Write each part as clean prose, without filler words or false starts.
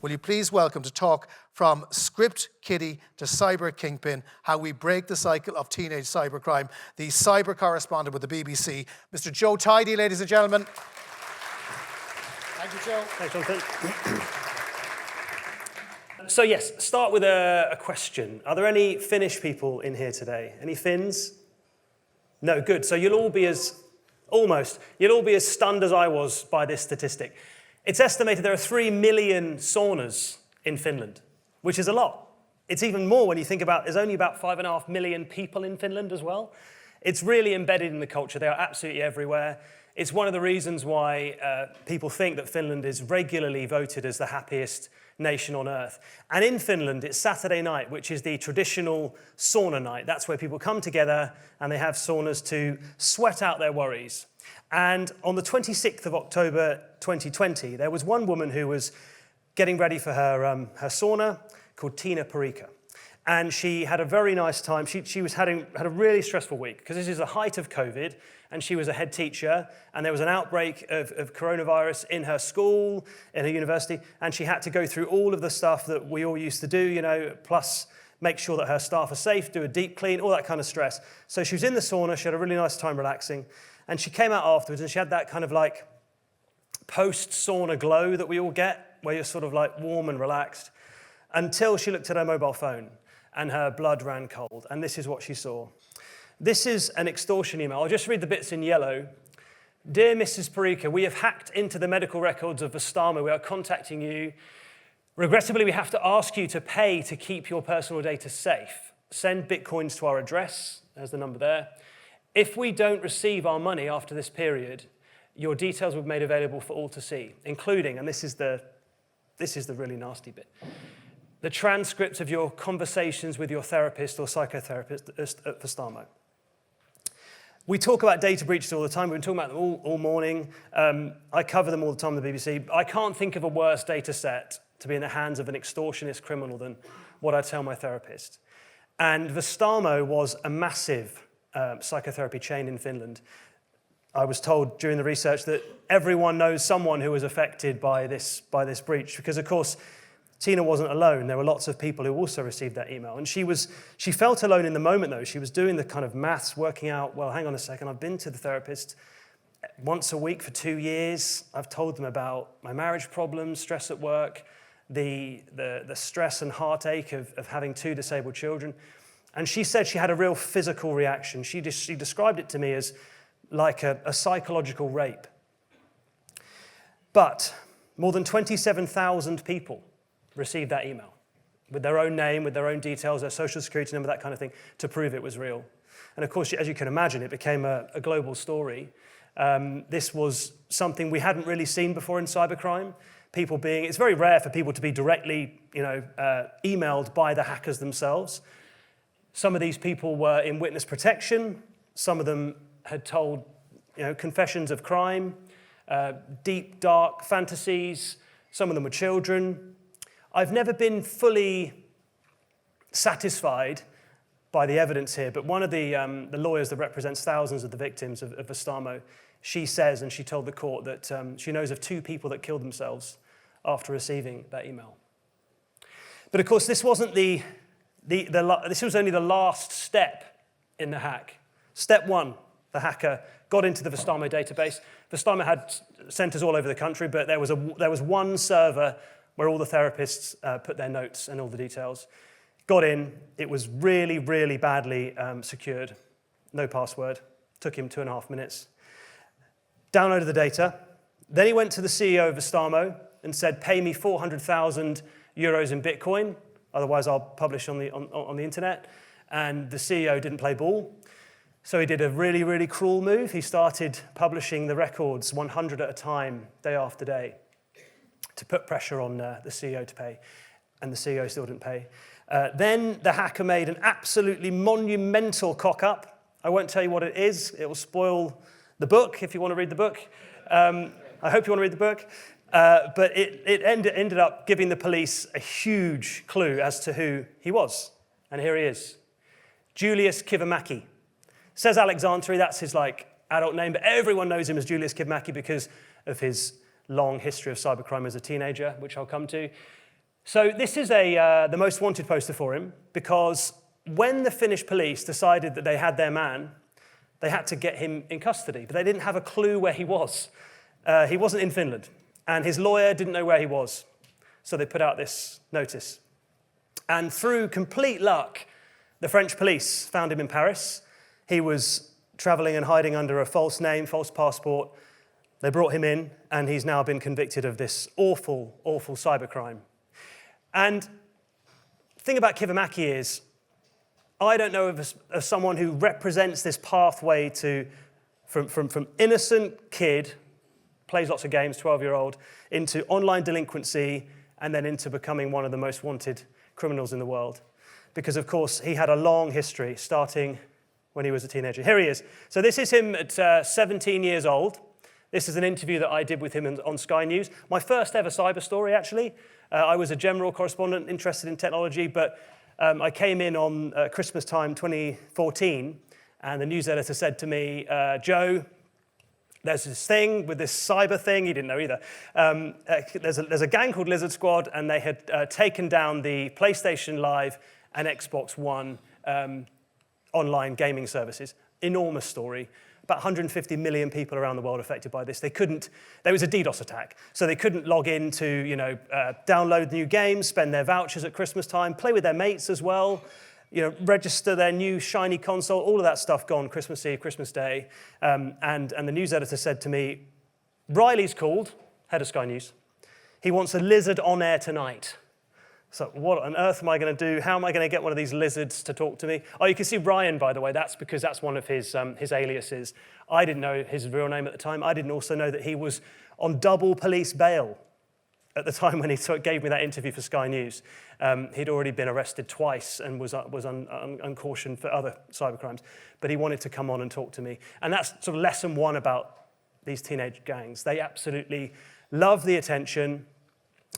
will you please welcome to talk from script kiddie to cyber kingpin, how we break the cycle of teenage cybercrime, the cyber correspondent with the BBC, Mr. Joe Tidy, ladies and gentlemen. Thank you, Joe. Thanks, Jonathan. So yes, start with a question. Are there any Finnish people in here today? Any Finns? No, good. So you'll all be as stunned as I was by this statistic. It's estimated there are 3 million saunas in Finland, which is a lot. It's even more when you think about there's only about 5.5 million people in Finland as well. It's really embedded in the culture. They are absolutely everywhere. It's one of the reasons why people think that Finland is regularly voted as the happiest nation on earth. And in Finland, it's Saturday night, which is the traditional sauna night. That's where people come together and they have saunas to sweat out their worries. And on the 26th of October 2020, there was one woman who was getting ready for her sauna called Tiina Parikka. And she had a very nice time. She had a really stressful week because this is the height of COVID and she was a head teacher and there was an outbreak of coronavirus in her school, in her university, and she had to go through all of the stuff that we all used to do, plus make sure that her staff are safe, do a deep clean, all that kind of stress. So she was in the sauna, she had a really nice time relaxing, and she came out afterwards and she had that kind of like post-sauna glow that we all get, where you're sort of like warm and relaxed, until she looked at her mobile phone and her blood ran cold. And this is what she saw. This is an extortion email. I'll just read the bits in yellow. Dear Mrs. Parikka, we have hacked into the medical records of Vestamo. We are contacting you. Regrettably, we have to ask you to pay to keep your personal data safe. Send bitcoins to our address. There's the number there. If we don't receive our money after this period, your details will be made available for all to see, including, and this is the really nasty bit, the transcripts of your conversations with your therapist or psychotherapist at Vestamo. We talk about data breaches all the time. We've been talking about them all morning. I cover them all the time on the BBC. I can't think of a worse data set to be in the hands of an extortionist criminal than what I tell my therapist. And Vestamo was a massive psychotherapy chain in Finland. I was told during the research that everyone knows someone who was affected by this breach, because of course, Tiina wasn't alone. There were lots of people who also received that email. And she felt alone in the moment, though. She was doing the kind of maths, working out, well, hang on a second, I've been to the therapist once a week for 2 years. I've told them about my marriage problems, stress at work, the stress and heartache of having 2 disabled children. And she said she had a real physical reaction. She described it to me as like a psychological rape. But more than 27,000 people received that email with their own name, with their own details, their social security number, that kind of thing, to prove it was real. And of course, as you can imagine, it became a global story. This was something we hadn't really seen before in cybercrime. It's very rare for people to be directly, emailed by the hackers themselves. Some of these people were in witness protection. Some of them had told, confessions of crime, deep, dark fantasies. Some of them were children. I've never been fully satisfied by the evidence here, but one of the lawyers that represents thousands of the victims of Vestamo, she says, and she told the court that she knows of 2 people that killed themselves after receiving that email. But of course, this wasn't this was only the last step in the hack. Step 1, the hacker got into the Vestamo database. Vestamo had centers all over the country, but there was one server where all the therapists put their notes and all the details. Got in, it was really, really badly secured. No password, took him 2.5 minutes. Downloaded the data. Then he went to the CEO of Vestamo and said, pay me 400,000 euros in Bitcoin, otherwise I'll publish on the internet. And the CEO didn't play ball. So he did a really, really cruel move. He started publishing the records 100 at a time, day after day, to put pressure on the CEO to pay, and the CEO still didn't pay. Then the hacker made an absolutely monumental cock-up. I won't tell you what it is. It will spoil the book if you want to read the book. I hope you want to read the book. But it ended up giving the police a huge clue as to who he was. And here he is, Julius Kivimäki. Says Aleksanteri, that's his adult name, but everyone knows him as Julius Kivimäki because of his long history of cybercrime as a teenager, which I'll come to. So this is the most wanted poster for him because when the Finnish police decided that they had their man, they had to get him in custody, but they didn't have a clue where he was. He wasn't in Finland, and his lawyer didn't know where he was. So they put out this notice. And through complete luck, the French police found him in Paris. He was traveling and hiding under a false name, false passport. They brought him in, and he's now been convicted of this awful, awful cybercrime. And the thing about Kivimäki is, I don't know of someone who represents this pathway from innocent kid, plays lots of games, 12-year-old, into online delinquency, and then into becoming one of the most wanted criminals in the world. Because, of course, he had a long history, starting when he was a teenager. Here he is. So this is him at 17 years old. This is an interview that I did with him on Sky News. My first ever cyber story, actually. I was a general correspondent interested in technology, but I came in on Christmas time 2014, and the news editor said to me, Joe, there's this thing with this cyber thing, he didn't know either. There's a gang called Lizard Squad, and they had taken down the PlayStation Live and Xbox One online gaming services. Enormous story. About 150 million people around the world affected by this. There was a DDoS attack, so they couldn't log in to, download new games, spend their vouchers at Christmas time, play with their mates as well, register their new shiny console, all of that stuff gone Christmas Eve, Christmas Day. And the news editor said to me, Riley's called, head of Sky News. He wants a lizard on air tonight. So what on earth am I going to do? How am I going to get one of these lizards to talk to me? Oh, you can see Ryan, by the way. That's because that's one of his aliases. I didn't know his real name at the time. I didn't also know that he was on double police bail at the time when he gave me that interview for Sky News. He'd already been arrested twice and was uncautioned for other cybercrimes. But he wanted to come on and talk to me. And that's sort of lesson one about these teenage gangs. They absolutely love the attention.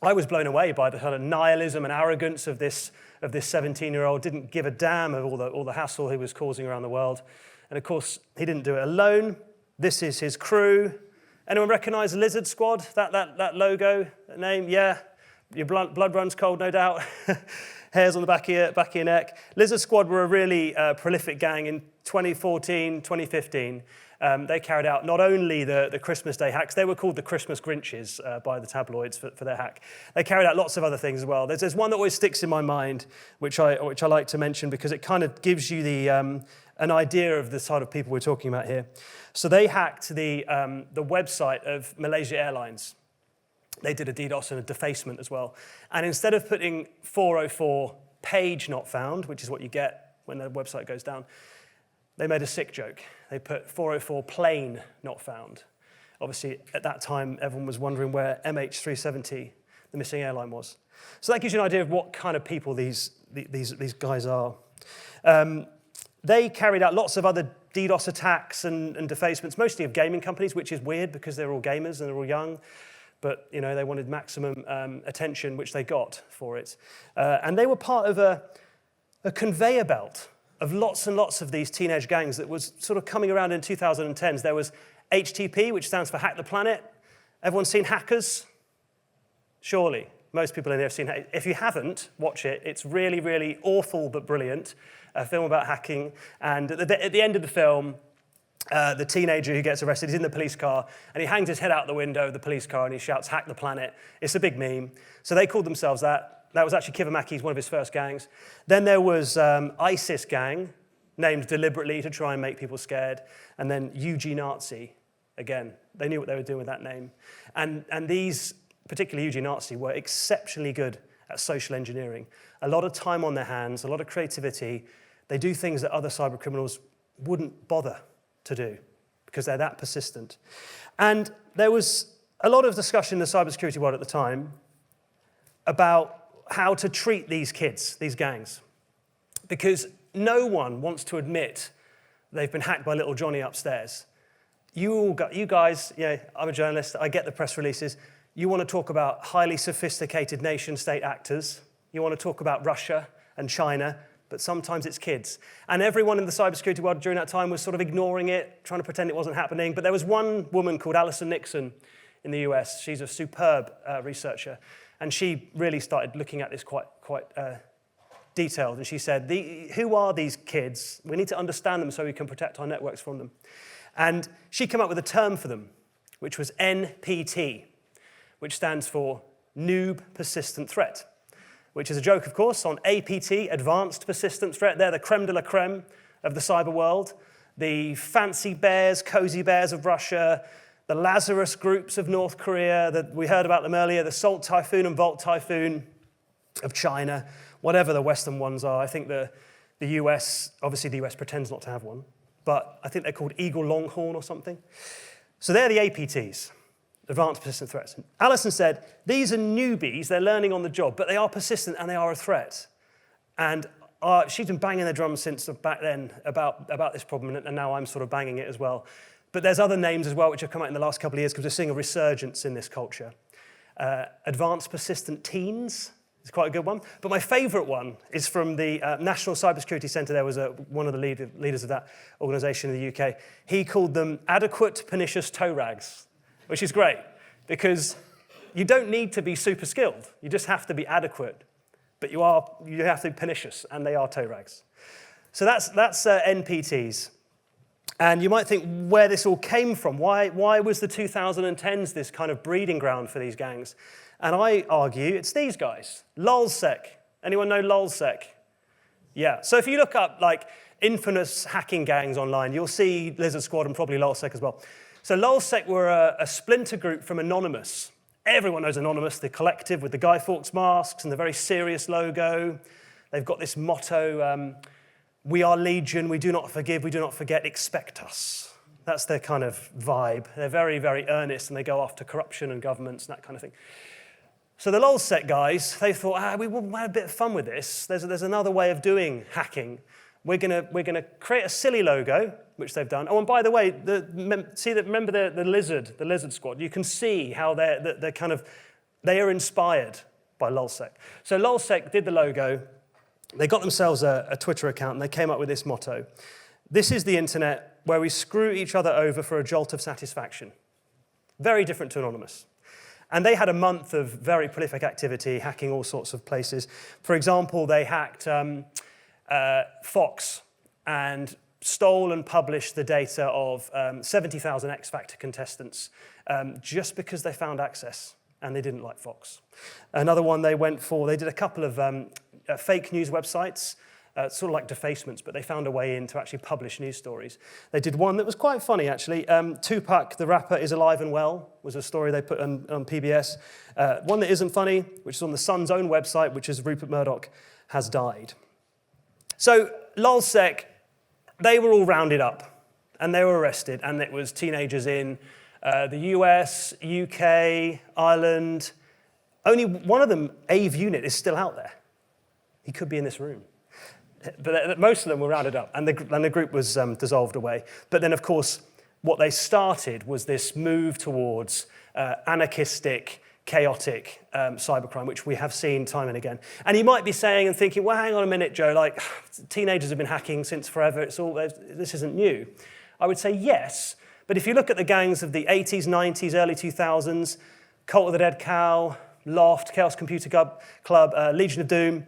I was blown away by the kind of nihilism and arrogance of this 17-year-old. Didn't give a damn of all the hassle he was causing around the world. And of course, he didn't do it alone. This is his crew. Anyone recognize Lizard Squad? That logo, that name? Yeah. Your blood runs cold, no doubt. Hairs on the back of your neck. Lizard Squad were a really prolific gang in 2014, 2015. They carried out not only the Christmas Day hacks, they were called the Christmas Grinches by the tabloids for their hack. They carried out lots of other things as well. There's one that always sticks in my mind, which I like to mention because it kind of gives you an idea of the sort of people we're talking about here. So they hacked the website of Malaysia Airlines. They did a DDoS and a defacement as well. And instead of putting 404 page not found, which is what you get when the website goes down, they made a sick joke. They put 404 plane not found. Obviously, at that time, everyone was wondering where MH370, the missing airline, was. So that gives you an idea of what kind of people these guys are. They carried out lots of other DDoS attacks and defacements, mostly of gaming companies, which is weird because they're all gamers and they're all young. But they wanted maximum attention, which they got for it. And they were part of a conveyor belt of lots and lots of these teenage gangs that was sort of coming around in 2010s. There was HTP, which stands for Hack the Planet. Everyone's seen Hackers? Surely. Most people in here have seen it. If you haven't, watch it. It's really, really awful but brilliant. A film about hacking. And at the end of the film, the teenager who gets arrested is in the police car, and he hangs his head out the window of the police car and he shouts, "Hack the planet." It's a big meme. So they called themselves that. That was actually Kivimäki's, one of his first gangs. Then there was ISIS gang, named deliberately to try and make people scared. And then UG Nazi, again. They knew what they were doing with that name. And these, particularly UG Nazi, were exceptionally good at social engineering. A lot of time on their hands, a lot of creativity. They do things that other cyber criminals wouldn't bother to do because they're that persistent. And there was a lot of discussion in the cybersecurity world at the time about how to treat these kids, these gangs, because no one wants to admit they've been hacked by little Johnny upstairs. You guys, I'm a journalist, I get the press releases. You want to talk about highly sophisticated nation-state actors. You want to talk about Russia and China, but sometimes it's kids. And everyone in the cybersecurity world during that time was sort of ignoring it, trying to pretend it wasn't happening. But there was one woman called Alison Nixon in the US. She's a superb researcher. And she really started looking at this quite detailed. And she said, who are these kids? We need to understand them so we can protect our networks from them. And she came up with a term for them, which was NPT, which stands for Noob Persistent Threat, which is a joke, of course, on APT, Advanced Persistent Threat. They're the creme de la creme of the cyber world. The fancy bears, cozy bears of Russia, the Lazarus groups of North Korea, that we heard about them earlier, the Salt Typhoon and Volt Typhoon of China, whatever the Western ones are. I think the US, obviously the US pretends not to have one, but I think they're called Eagle Longhorn or something. So they're the APTs, Advanced Persistent Threats. Alison said, these are newbies, they're learning on the job, but they are persistent and they are a threat. And she's been banging the drum since back then about this problem, and now I'm sort of banging it as well. But there's other names as well which have come out in the last couple of years because we're seeing a resurgence in this culture. Advanced Persistent Teens is quite a good one. But my favourite one is from the National Cybersecurity Centre. There was one of the leaders of that organisation in the UK. He called them Adequate Pernicious Toe Rags, which is great because you don't need to be super skilled. You just have to be adequate. But you have to be pernicious, and they are toe rags. So that's NPTs. And you might think where this all came from. Why was the 2010s this kind of breeding ground for these gangs? And I argue it's these guys. LulzSec. Anyone know LulzSec? Yeah. So if you look up like infamous hacking gangs online, you'll see Lizard Squad and probably LulzSec as well. So LulzSec were a splinter group from Anonymous. Everyone knows Anonymous, the collective with the Guy Fawkes masks and the very serious logo. They've got this motto, we are legion, we do not forgive, we do not forget, expect us. That's their kind of vibe. They're very, very earnest, and they go after corruption and governments and that kind of thing. So the LulzSec guys, they thought, we will have a bit of fun with this. There's another way of doing hacking. We're gonna create a silly logo, which they've done. Oh, and by the way, remember the lizard squad. You can see how they are inspired by LulzSec. So LulzSec did the logo. They got themselves a Twitter account, and they came up with this motto: "This is the internet where we screw each other over for a jolt of satisfaction." Very different to Anonymous. And they had a month of very prolific activity, hacking all sorts of places. For example, they hacked Fox and stole and published the data of 70,000 X Factor contestants just because they found access and they didn't like Fox. Another one they went for, they did a couple of fake news websites, sort of like defacements, but they found a way in to actually publish news stories. They did one that was quite funny, actually. Tupac, the rapper, is alive and well, was a story they put on PBS. One that isn't funny, which is on the Sun's own website, which is Rupert Murdoch has died. So LulzSec, they were all rounded up, and they were arrested, and it was teenagers in the US, UK, Ireland. Only one of them, Ave Unit, is still out there. He could be in this room. But most of them were rounded up, and the group was dissolved away. But then, of course, what they started was this move towards anarchistic, chaotic cybercrime, which we have seen time and again. And you might be saying and thinking, well, hang on a minute, Joe, like, teenagers have been hacking since forever, this isn't new. I would say yes, but if you look at the gangs of the 80s, 90s, early 2000s, Cult of the Dead Cow, Loft, Chaos Computer Club, Legion of Doom,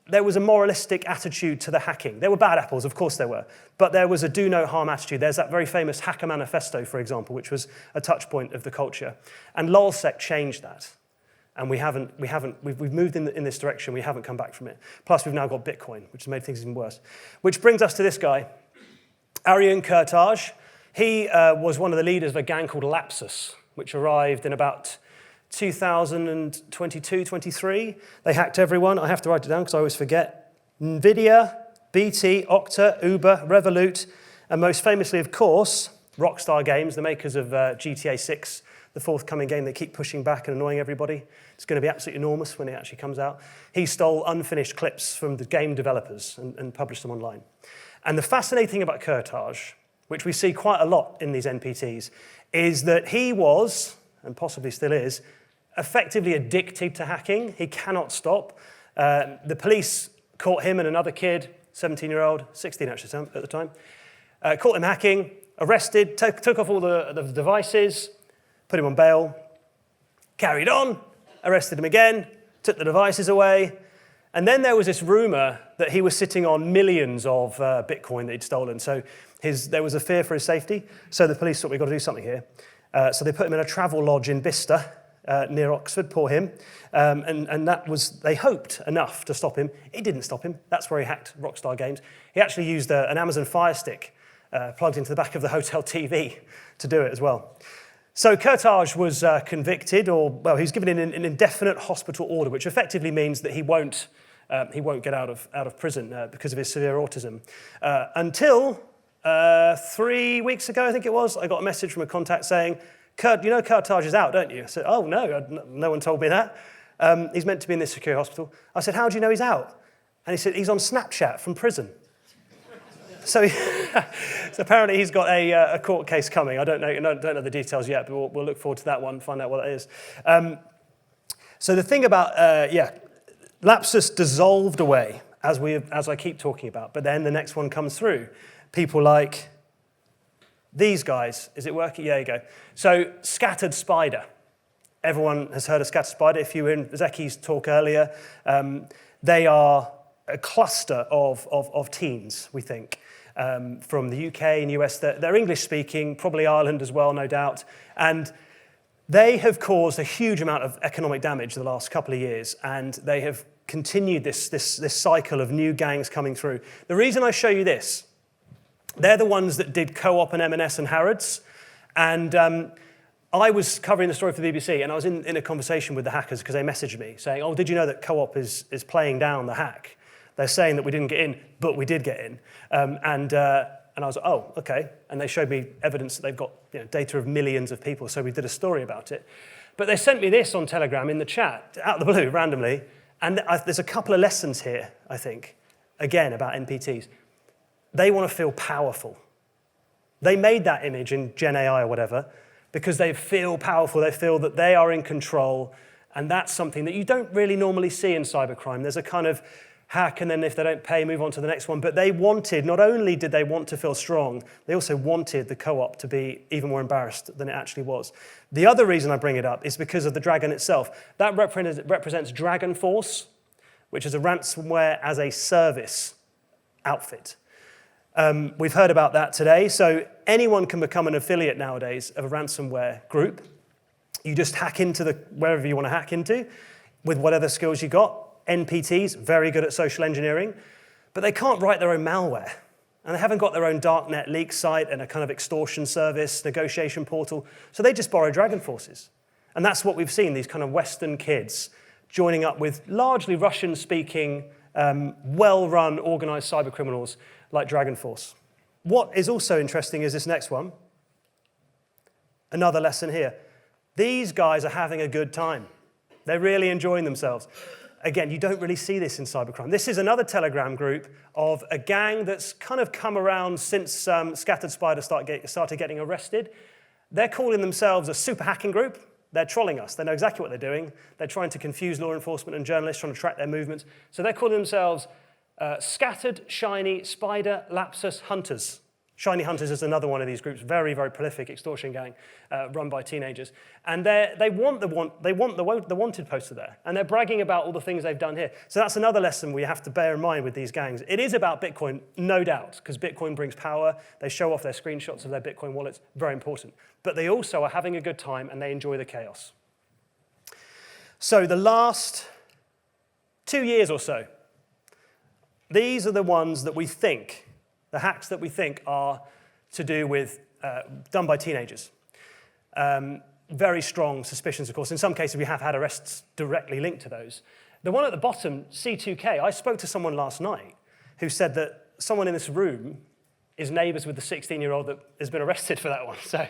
there was a moralistic attitude to the hacking. There were bad apples, of course there were, but there was a do no harm attitude. There's that very famous Hacker Manifesto, for example, which was a touch point of the culture. And LulzSec changed that. And we've moved in this direction, we haven't come back from it. Plus we've now got Bitcoin, which has made things even worse. Which brings us to this guy, Aryan Kurtaj. He was one of the leaders of a gang called Lapsus, which arrived in about 2022, 23. They hacked everyone. I have to write it down because I always forget. NVIDIA, BT, Okta, Uber, Revolut, and most famously, of course, Rockstar Games, the makers of GTA 6, the forthcoming game they keep pushing back and annoying everybody. It's going to be absolutely enormous when it actually comes out. He stole unfinished clips from the game developers and published them online. And the fascinating thing about Kurtaj, which we see quite a lot in these NPTs, is that he was, and possibly still is, effectively addicted to hacking. He cannot stop. The police caught him and another kid, 17-year-old, 16 actually at the time, caught him hacking, arrested, took off all the devices, put him on bail. Carried on, arrested him again, took the devices away. And then there was this rumor that he was sitting on millions of Bitcoin that he'd stolen. So there was a fear for his safety. So the police thought, we've got to do something here. So they put him in a travel lodge in Bicester, near Oxford, poor him. And that was, they hoped, enough to stop him. It didn't stop him. That's where he hacked Rockstar Games. He actually used an Amazon Fire Stick plugged into the back of the hotel TV to do it as well. So Kurtaj was convicted, he was given an indefinite hospital order, which effectively means that he won't get out of prison because of his severe autism. Until 3 weeks ago, I think it was, I got a message from a contact saying, you know Kurtaj is out, don't you? I said, oh, no one told me that. He's meant to be in this secure hospital. I said, how do you know he's out? And he said, he's on Snapchat from prison. So apparently he's got a court case coming. I don't know the details yet, but we'll look forward to that one, find out what that is. So the thing about, Lapsus dissolved away, as I keep talking about, but then the next one comes through. People like these guys. Is it working? Yeah, you go. So Scattered Spider. Everyone has heard of Scattered Spider. If you were in Zeki's talk earlier, they are a cluster of teens, we think, from the UK and US. They're English-speaking, probably Ireland as well, no doubt. And they have caused a huge amount of economic damage the last couple of years, and they have continued this cycle of new gangs coming through. The reason I show you this, they're the ones that did Co-op and M&S and Harrods. And I was covering the story for the BBC, and I was in a conversation with the hackers because they messaged me saying, oh, did you know that Co-op is playing down the hack? They're saying that we didn't get in, but we did get in. And I was like, oh, okay. And they showed me evidence that they've got data of millions of people, so we did a story about it. But they sent me this on Telegram in the chat, out of the blue, randomly. And there's a couple of lessons here, I think, again, about NPTs. They want to feel powerful. They made that image in Gen AI or whatever because they feel powerful. They feel that they are in control. And that's something that you don't really normally see in cybercrime. There's a kind of hack, and then if they don't pay, move on to the next one. But they wanted, not only did they want to feel strong, they also wanted the co-op to be even more embarrassed than it actually was. The other reason I bring it up is because of the Dragon itself. That represents DragonForce, which is a ransomware as a service outfit. We've heard about that today. So anyone can become an affiliate nowadays of a ransomware group. You just hack into wherever you want to hack into with whatever skills you got. NPTs, very good at social engineering, but they can't write their own malware. And they haven't got their own darknet leak site and a kind of extortion service, negotiation portal. So they just borrow DragonForces. And that's what we've seen, these kind of Western kids joining up with largely Russian-speaking, well-run, organized cybercriminals like DragonForce. What is also interesting is this next one. Another lesson here. These guys are having a good time. They're really enjoying themselves. Again, you don't really see this in cybercrime. This is another Telegram group of a gang that's kind of come around since Scattered Spider started getting arrested. They're calling themselves a super hacking group. They're trolling us. They know exactly what they're doing. They're trying to confuse law enforcement and journalists, trying to track their movements. So they're calling themselves Scattered Shiny Spider Lapsus Hunters. Shiny Hunters is another one of these groups, very, very prolific extortion gang run by teenagers. And they want the wanted poster there. And they're bragging about all the things they've done here. So that's another lesson we have to bear in mind with these gangs. It is about Bitcoin, no doubt, because Bitcoin brings power. They show off their screenshots of their Bitcoin wallets, very important. But they also are having a good time and they enjoy the chaos. So the last 2 years or so, these are the ones that we think, the hacks that we think are to do with, done by teenagers. Very strong suspicions, of course. In some cases, we have had arrests directly linked to those. The one at the bottom, C2K, I spoke to someone last night who said that someone in this room is neighbors with the 16-year-old that has been arrested for that one. So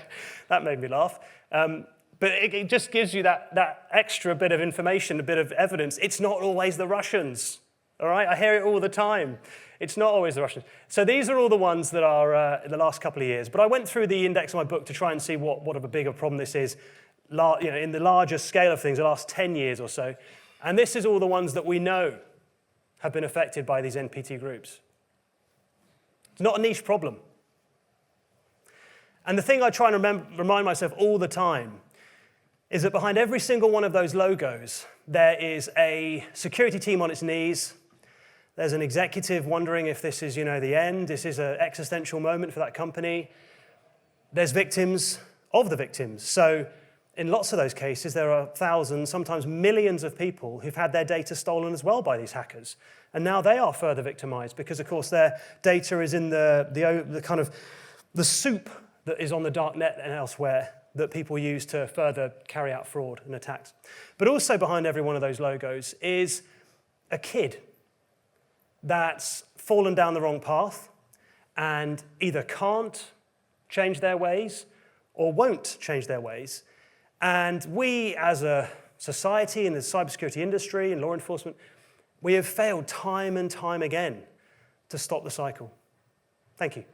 that made me laugh. But it just gives you that extra bit of information, a bit of evidence. It's not always the Russians, all right? I hear it all the time. It's not always the Russians. So these are all the ones that are in the last couple of years. But I went through the index of my book to try and see what of a bigger problem this is, in the larger scale of things, the last 10 years or so. And this is all the ones that we know have been affected by these NPT groups. It's not a niche problem. And the thing I try and remind myself all the time is that behind every single one of those logos, there is a security team on its knees. There's an executive wondering if this is, the end. This is an existential moment for that company. There's victims of the victims. So in lots of those cases, there are thousands, sometimes millions of people who've had their data stolen as well by these hackers. And now they are further victimized because, of course, their data is in the kind of the soup that is on the dark net and elsewhere that people use to further carry out fraud and attacks. But also behind every one of those logos is a kid that's fallen down the wrong path and either can't change their ways or won't change their ways. And we, as a society in the cybersecurity industry and law enforcement, we have failed time and time again to stop the cycle. Thank you.